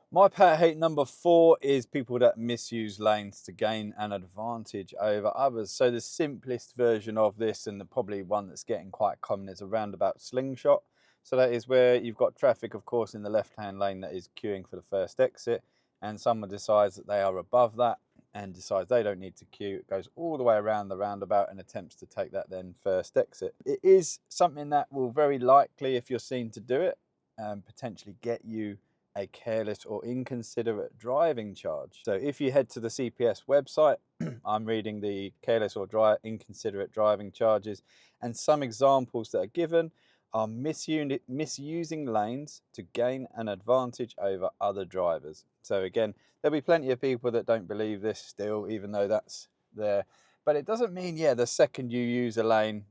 My pet hate number 4 is people that misuse lanes to gain an advantage over others. So the simplest version of this, and probably one that's getting quite common, is a roundabout slingshot. So that is where you've got traffic, of course, in the left-hand lane that is queuing for the first exit, and someone decides that they are above that and decides they don't need to queue. It goes all the way around the roundabout and attempts to take that then first exit. It is something that will very likely, if you're seen to do it, potentially get you a careless or inconsiderate driving charge. So if you head to the CPS website, I'm reading the careless or inconsiderate driving charges, and some examples that are given are misusing lanes to gain an advantage over other drivers. So again, there'll be plenty of people that don't believe this still, even though that's there. But it doesn't mean, yeah, the second you use a lane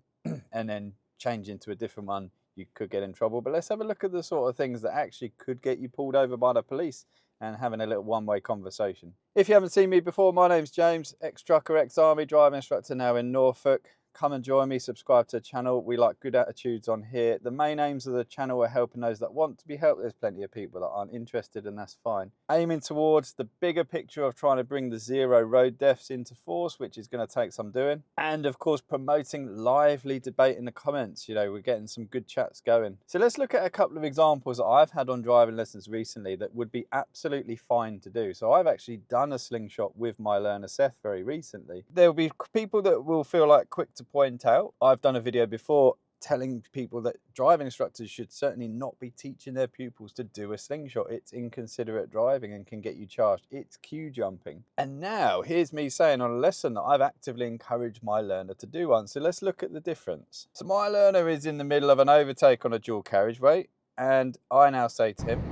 and then change into a different one, you could get in trouble. But let's have a look at the sort of things that actually could get you pulled over by the police and having a little one-way conversation. If you haven't seen me before, my name's James, ex-trucker, ex-army, driving instructor now in Norfolk. Come and join me, subscribe to the channel. We like good attitudes on here. The main aims of the channel are helping those that want to be helped. There's plenty of people that aren't interested, and that's fine. Aiming towards the bigger picture of trying to bring the 0 road deaths into force, which is going to take some doing. And of course, promoting lively debate in the comments. You know, we're getting some good chats going. So let's look at a couple of examples that I've had on driving lessons recently that would be absolutely fine to do. So I've actually done a slingshot with my learner Seth very recently. There will be people that will feel like quick to point out. I've done a video before telling people that driving instructors should certainly not be teaching their pupils to do a slingshot. It's inconsiderate driving and can get you charged. It's queue jumping. And now here's me saying on a lesson that I've actively encouraged my learner to do one. So let's look at the difference. So my learner is in the middle of an overtake on a dual carriageway, and I now say to him,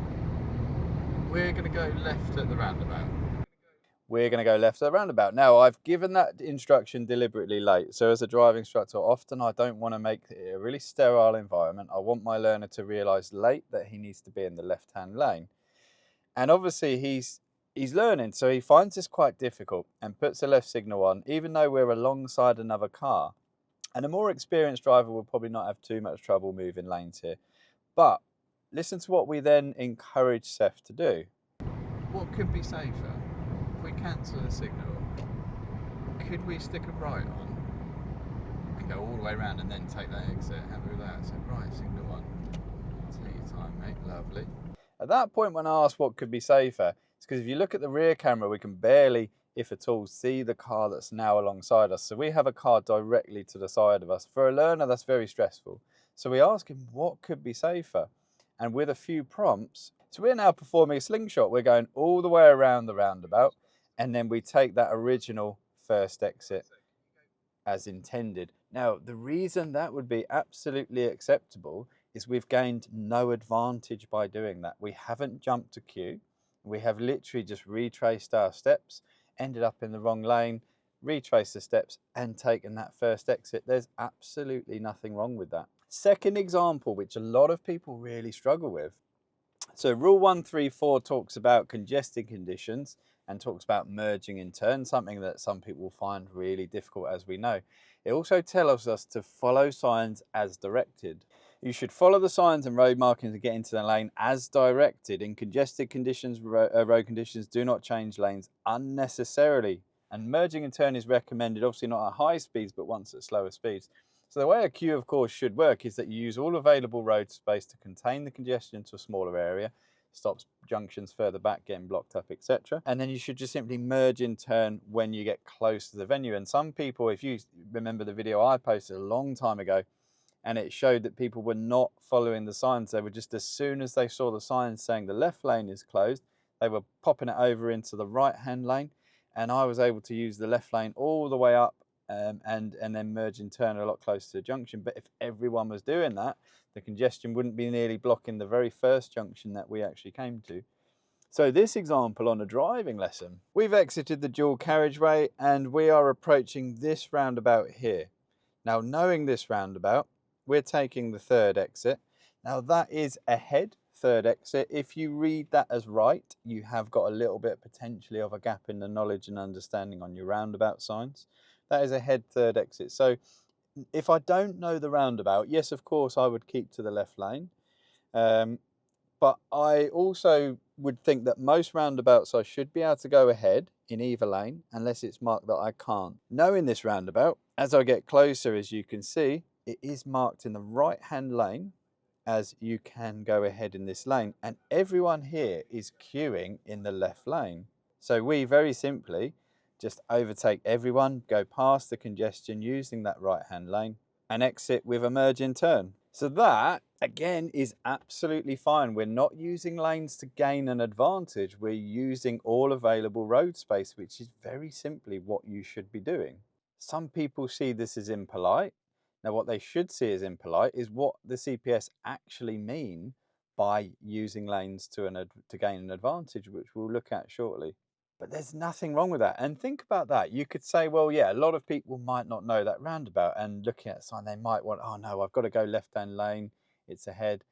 we're going to go left at the roundabout. We're going to go left at the roundabout. Now, I've given that instruction deliberately late. So as a driving instructor, often I don't want to make it a really sterile environment. I want my learner to realise late that he needs to be in the left-hand lane. And obviously he's learning, so he finds this quite difficult and puts a left signal on, even though we're alongside another car. And a more experienced driver will probably not have too much trouble moving lanes here. But listen to what we then encourage Seth to do. What could be safer? If we cancel the signal, could we stick a right on? We go all the way around and then take that exit. Happy with that? So right signal on. Take your time, mate. Lovely. At that point, when I asked what could be safer, it's because if you look at the rear camera, we can barely, if at all, see the car that's now alongside us. So we have a car directly to the side of us. For a learner, that's very stressful. So we ask him what could be safer. And with a few prompts, so we're now performing a slingshot. We're going all the way around the roundabout, and then we take that original first exit as intended. Now, the reason that would be absolutely acceptable is we've gained no advantage by doing that. We haven't jumped a queue. We have literally just retraced our steps, ended up in the wrong lane, retraced the steps, and taken that first exit. There's absolutely nothing wrong with that. Second example, which a lot of people really struggle with. So rule 134 talks about congested conditions and talks about merging in turn, something that some people find really difficult, as we know. It also tells us to follow signs as directed. You should follow the signs and road markings to get into the lane as directed. In congested conditions, road conditions, do not change lanes unnecessarily. And merging in turn is recommended, obviously not at high speeds, but once at slower speeds. So the way a queue, of course, should work is that you use all available road space to contain the congestion to a smaller area, stops junctions further back getting blocked up, etc. And then you should just simply merge in turn when you get close to the venue. And some people, if you remember the video I posted a long time ago, and it showed that people were not following the signs. They were just, as soon as they saw the signs saying the left lane is closed, they were popping it over into the right-hand lane. And I was able to use the left lane all the way up and then merge in turn a lot closer to the junction. But if everyone was doing that, the congestion wouldn't be nearly blocking the very first junction that we actually came to. So this example on a driving lesson, we've exited the dual carriageway and we are approaching this roundabout here. Now, knowing this roundabout, we're taking the third exit. Now that is ahead, third exit. If you read that as right, you have got a little bit potentially of a gap in the knowledge and understanding on your roundabout signs. That is ahead, third exit. So if I don't know the roundabout, yes, of course, I would keep to the left lane. But I also would think that most roundabouts I should be able to go ahead in either lane unless it's marked that I can't. Knowing this roundabout, as I get closer, as you can see, it is marked in the right hand lane as you can go ahead in this lane, and everyone here is queuing in the left lane. So we very simply just overtake everyone, go past the congestion using that right hand lane and exit with a merge in turn. So that again is absolutely fine. We're not using lanes to gain an advantage. We're using all available road space, which is very simply what you should be doing. Some people see this as impolite. Now, what they should see as impolite is what the CPS actually mean by using lanes to gain an advantage, which we'll look at shortly. But there's nothing wrong with that. And think about that. You could say, well, yeah, a lot of people might not know that roundabout, and looking at a sign, they might want, oh no, I've got to go left-hand lane, it's ahead.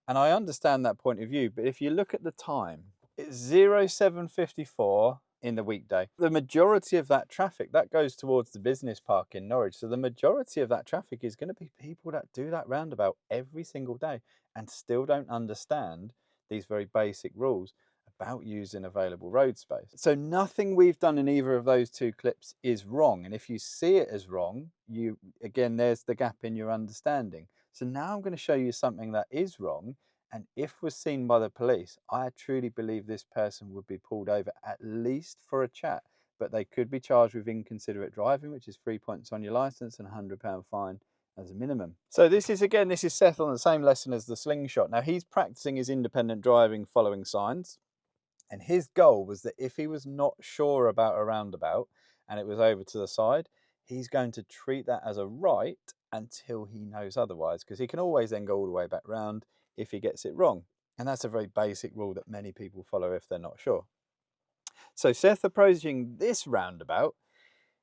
And I understand that point of view, but if you look at the time, it's 07:54 in the weekday. The majority of that traffic, that goes towards the business park in Norwich. So the majority of that traffic is going to be people that do that roundabout every single day and still don't understand these very basic rules about using available road space. So nothing we've done in either of those two clips is wrong. And if you see it as wrong, again, there's the gap in your understanding. So now I'm going to show you something that is wrong. And if was seen by the police, I truly believe this person would be pulled over at least for a chat, but they could be charged with inconsiderate driving, which is 3 points on your license and £100 fine as a minimum. So this is Seth on the same lesson as the slingshot. Now he's practicing his independent driving following signs. And his goal was that if he was not sure about a roundabout and it was over to the side, he's going to treat that as a right until he knows otherwise, because he can always then go all the way back round if he gets it wrong. And that's a very basic rule that many people follow if they're not sure. So Seth approaching this roundabout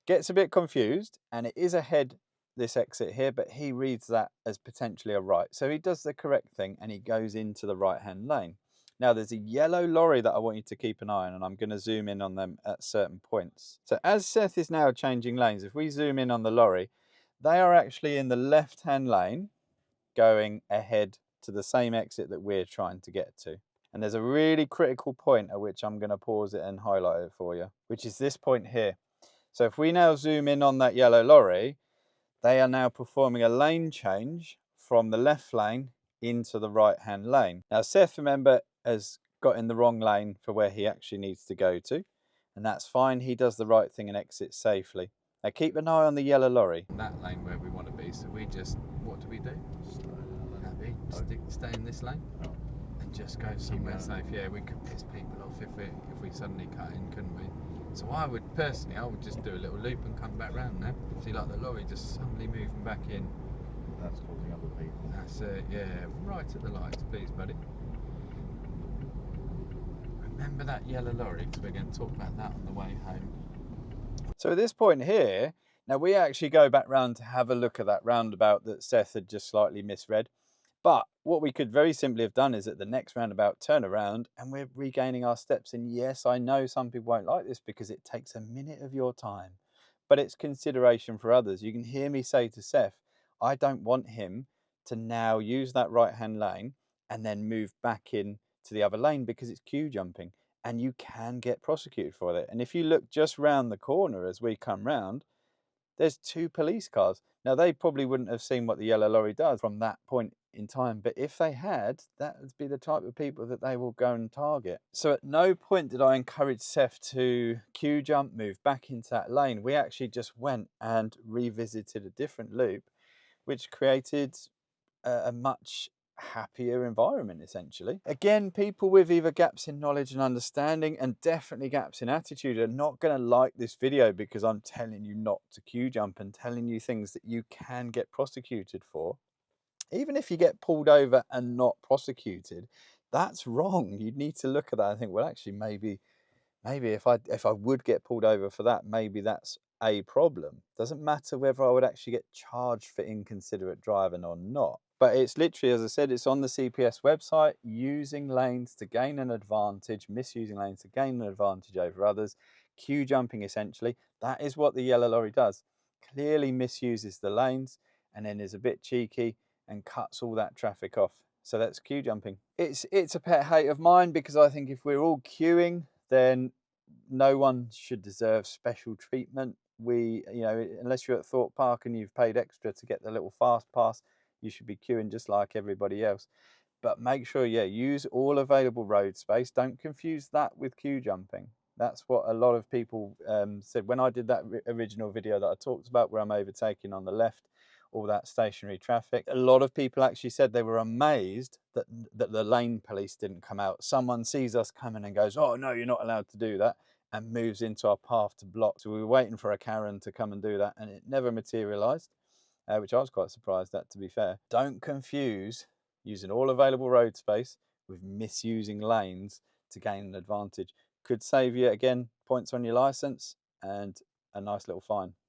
gets a bit confused, and it is ahead this exit here, but he reads that as potentially a right. So he does the correct thing and he goes into the right-hand lane. Now there's a yellow lorry that I want you to keep an eye on, and I'm going to zoom in on them at certain points. So as Seth is now changing lanes, if we zoom in on the lorry, they are actually in the left-hand lane going ahead to the same exit that we're trying to get to. And there's a really critical point at which I'm going to pause it and highlight it for you, which is this point here. So if we now zoom in on that yellow lorry, they are now performing a lane change from the left lane into the right-hand lane. Now Seth, remember, has got in the wrong lane for where he actually needs to go to, and that's fine. He does the right thing and exits safely. Now keep an eye on the yellow lorry. That lane where we want to be, so we just, what do we do? Happy, stay in this lane and just go somewhere safe. Yeah, we could piss people off if we suddenly cut in, couldn't we? So I would just do a little loop and come back round now. See, like the lorry just suddenly moving back in. That's causing other people. That's it, yeah. Right at the lights, please, buddy. Remember that yellow lorry, because we're going to talk about that on the way home. So at this point here, now we actually go back round to have a look at that roundabout that Seth had just slightly misread. But what we could very simply have done is at the next roundabout, turn around and we're regaining our steps. And yes, I know some people won't like this because it takes a minute of your time, but it's consideration for others. You can hear me say to Seth, I don't want him to now use that right-hand lane and then move back in to the other lane, because it's queue jumping and you can get prosecuted for it. And if you look just round the corner as we come round, there's 2 police cars. Now, they probably wouldn't have seen what the yellow lorry does from that point in time, but if they had, that would be the type of people that they will go and target. So at no point did I encourage Seth to queue jump, move back into that lane. We actually just went and revisited a different loop, which created a much happier environment, essentially. Again, people with either gaps in knowledge and understanding and definitely gaps in attitude are not going to like this video, because I'm telling you not to queue jump and telling you things that you can get prosecuted for. Even if you get pulled over and not prosecuted, that's wrong. You need to look at that and think, well, actually, maybe if I would get pulled over for that, maybe that's a problem. Doesn't matter whether I would actually get charged for inconsiderate driving or not. But it's literally, as I said, it's on the CPS website, using lanes to gain an advantage, misusing lanes to gain an advantage over others, queue jumping essentially. That is what the yellow lorry does. Clearly misuses the lanes and then is a bit cheeky and cuts all that traffic off. So that's queue jumping. It's a pet hate of mine because I think if we're all queuing, then no one should deserve special treatment. Unless you're at Thorpe Park and you've paid extra to get the little fast pass, you should be queuing just like everybody else. But make sure, yeah, use all available road space. Don't confuse that with queue jumping. That's what a lot of people said when I did that original video that I talked about, where I'm overtaking on the left, all that stationary traffic. A lot of people actually said they were amazed that the lane police didn't come out. Someone sees us coming and goes, "Oh no, you're not allowed to do that," and moves into our path to block. So we were waiting for a Karen to come and do that, and it never materialised, which I was quite surprised at, to be fair. Don't confuse using all available road space with misusing lanes to gain an advantage. Could save you, again, points on your licence and a nice little fine.